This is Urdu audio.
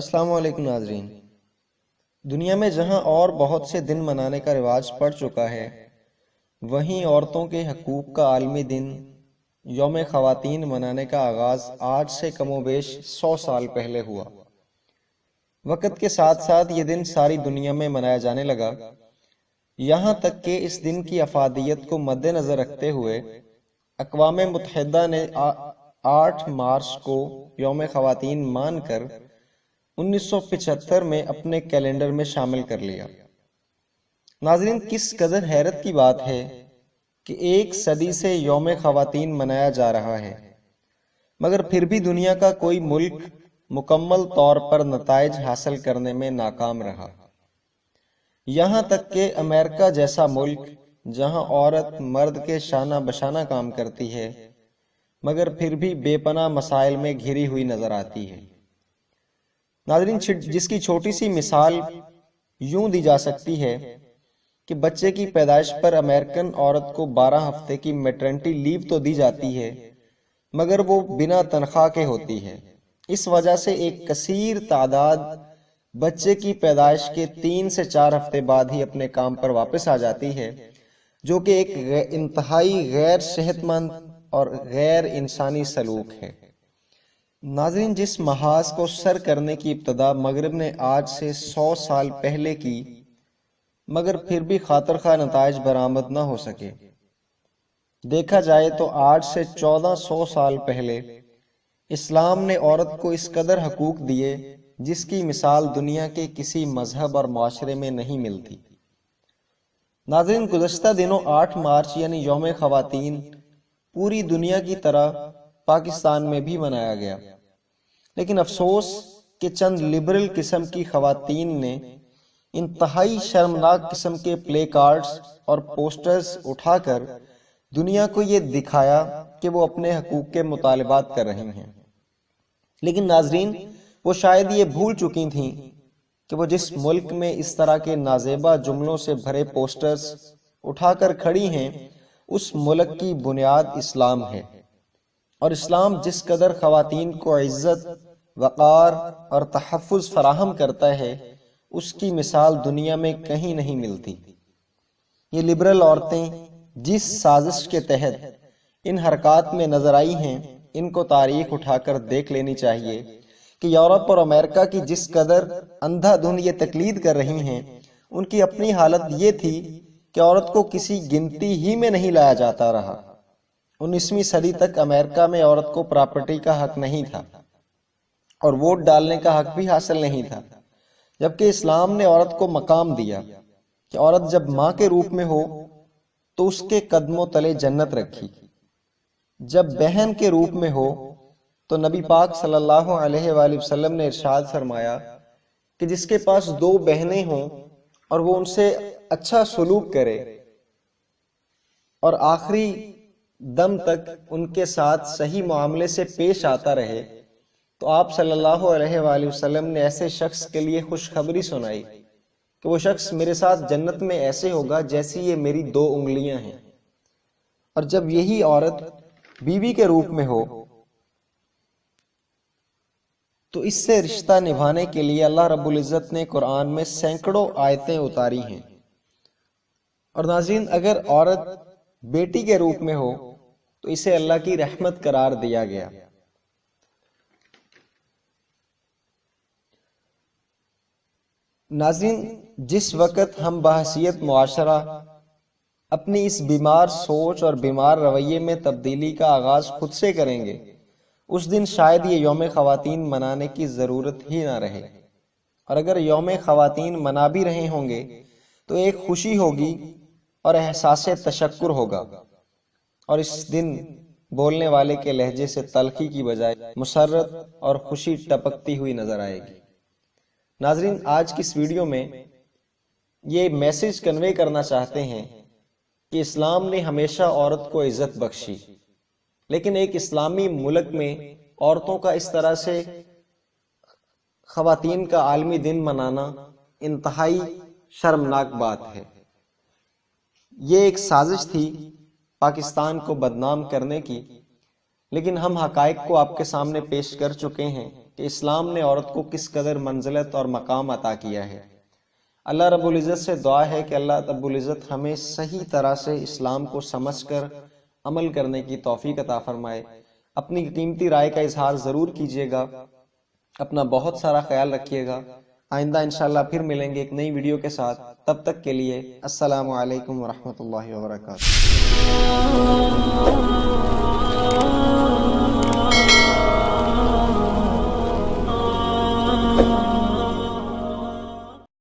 السلام علیکم ناظرین۔ دنیا میں جہاں اور بہت سے دن منانے کا رواج پڑ چکا ہے، وہیں عورتوں کے حقوق کا عالمی دن یوم خواتین منانے کا آغاز آج سے کم و بیش 100 سال پہلے ہوا۔ وقت کے ساتھ ساتھ یہ دن ساری دنیا میں منایا جانے لگا، یہاں تک کہ اس دن کی افادیت کو مد نظر رکھتے ہوئے اقوام متحدہ نے 8 مارچ کو یوم خواتین مان کر 1975 میں اپنے کیلنڈر میں شامل کر لیا۔ ناظرین، کس قدر حیرت کی بات ہے کہ 1 صدی سے یوم خواتین منایا جا رہا ہے، مگر پھر بھی دنیا کا کوئی ملک مکمل طور پر نتائج حاصل کرنے میں ناکام رہا۔ یہاں تک کہ امریکہ جیسا ملک، جہاں عورت مرد کے شانہ بشانہ کام کرتی ہے، مگر پھر بھی بے پناہ مسائل میں گھری ہوئی نظر آتی ہے۔ ناظرین، جس کی چھوٹی سی مثال یوں دی جا سکتی ہے کہ بچے کی پیدائش پر امریکن عورت کو 12 ہفتے کی میٹرنٹی لیو تو دی جاتی ہے، مگر وہ بنا تنخواہ کے ہوتی ہے۔ اس وجہ سے ایک کثیر تعداد بچے کی پیدائش کے 3 سے 4 ہفتے بعد ہی اپنے کام پر واپس آ جاتی ہے، جو کہ ایک انتہائی غیر صحت مند اور غیر انسانی سلوک ہے۔ ناظرین، جس محاذ کو سر کرنے کی ابتدا مغرب نے آج سے 100 سال پہلے کی، مگر پھر بھی خاطر خواہ نتائج برآمد نہ ہو سکے۔ دیکھا جائے تو آج سے 1400 سال پہلے اسلام نے عورت کو اس قدر حقوق دیے جس کی مثال دنیا کے کسی مذہب اور معاشرے میں نہیں ملتی۔ ناظرین، گزشتہ دنوں 8 مارچ یعنی یوم خواتین پوری دنیا کی طرح پاکستان میں بھی منایا گیا، لیکن افسوس کہ چند لبرل قسم کی خواتین نے انتہائی شرمناک قسم کے پلے کارڈز اور پوسٹرز اٹھا کر دنیا کو یہ دکھایا کہ وہ اپنے حقوق کے مطالبات کر رہی ہیں۔ لیکن ناظرین، وہ شاید یہ بھول چکی تھیں کہ وہ جس ملک میں اس طرح کے نازیبا جملوں سے بھرے پوسٹرز اٹھا کر کھڑی ہیں، اس ملک کی بنیاد اسلام ہے، اور اسلام جس قدر خواتین کو عزت، وقار اور تحفظ فراہم کرتا ہے، اس کی مثال دنیا میں کہیں نہیں ملتی۔ یہ لبرل عورتیں جس سازش کے تحت ان حرکات میں نظر آئی ہیں، ان کو تاریخ اٹھا کر دیکھ لینی چاہیے کہ یورپ اور امریکہ کی جس قدر اندھا دھند یہ تقلید کر رہی ہیں، ان کی اپنی حالت یہ تھی کہ عورت کو کسی گنتی ہی میں نہیں لایا جاتا رہا۔ 19ویں صدی تک امریکہ میں عورت کو پراپرٹی کا حق نہیں تھا اور ووٹ ڈالنے کا حق بھی حاصل نہیں تھا، جبکہ اسلام نے عورت کو مقام دیا کہ عورت جب ماں کے روپ میں ہو تو اس کے قدموں تلے جنت رکھی، جب بہن کے روپ میں ہو تو نبی پاک صلی اللہ علیہ وآلہ وسلم نے ارشاد فرمایا کہ جس کے پاس 2 بہنیں ہوں اور وہ ان سے اچھا سلوک کرے اور آخری دم تک ان کے ساتھ صحیح معاملے سے پیش آتا رہے، تو آپ صلی اللہ علیہ وآلہ وسلم نے ایسے شخص کے لیے خوشخبری سنائی کہ وہ شخص میرے ساتھ جنت میں ایسے ہوگا جیسی یہ میری 2 انگلیاں ہیں۔ اور جب یہی عورت بیوی کے روپ میں ہو تو اس سے رشتہ نبھانے کے لیے اللہ رب العزت نے قرآن میں سینکڑوں آیتیں اتاری ہیں۔ اور ناظرین، اگر عورت بیٹی کے روپ میں ہو تو اسے اللہ کی رحمت قرار دیا گیا۔ ناظرین، جس وقت ہم بحیثیت معاشرہ اپنی اس بیمار سوچ اور بیمار رویے میں تبدیلی کا آغاز خود سے کریں گے، اس دن شاید یہ یوم خواتین منانے کی ضرورت ہی نہ رہے۔ اور اگر یوم خواتین منا بھی رہے ہوں گے تو ایک خوشی ہوگی اور احساس تشکر ہوگا، اور اس دن بولنے والے کے لہجے سے تلخی کی بجائے مسرت اور خوشی ٹپکتی ہوئی نظر آئے گی۔ ناظرین، آج کی اس ویڈیو میں یہ میسج کنوے کرنا چاہتے ہیں کہ اسلام نے ہمیشہ عورت کو عزت بخشی، لیکن ایک اسلامی ملک میں عورتوں کا اس طرح سے خواتین کا عالمی دن منانا انتہائی شرمناک بات ہے۔ یہ ایک سازش تھی پاکستان کو بدنام کرنے کی، لیکن ہم حقائق کو آپ کے سامنے پیش کر چکے ہیں کہ اسلام نے عورت کو کس قدر منزلت اور مقام عطا کیا ہے۔ اللہ رب العزت سے دعا ہے کہ اللہ رب العزت ہمیں صحیح طرح سے اسلام کو سمجھ کر عمل کرنے کی توفیق عطا فرمائے۔ اپنی قیمتی رائے کا اظہار ضرور کیجیے گا، اپنا بہت سارا خیال رکھیے گا۔ آئندہ انشاءاللہ پھر ملیں گے ایک نئی ویڈیو کے ساتھ، تب تک کے لیے السلام علیکم ورحمۃ اللہ وبرکاتہ۔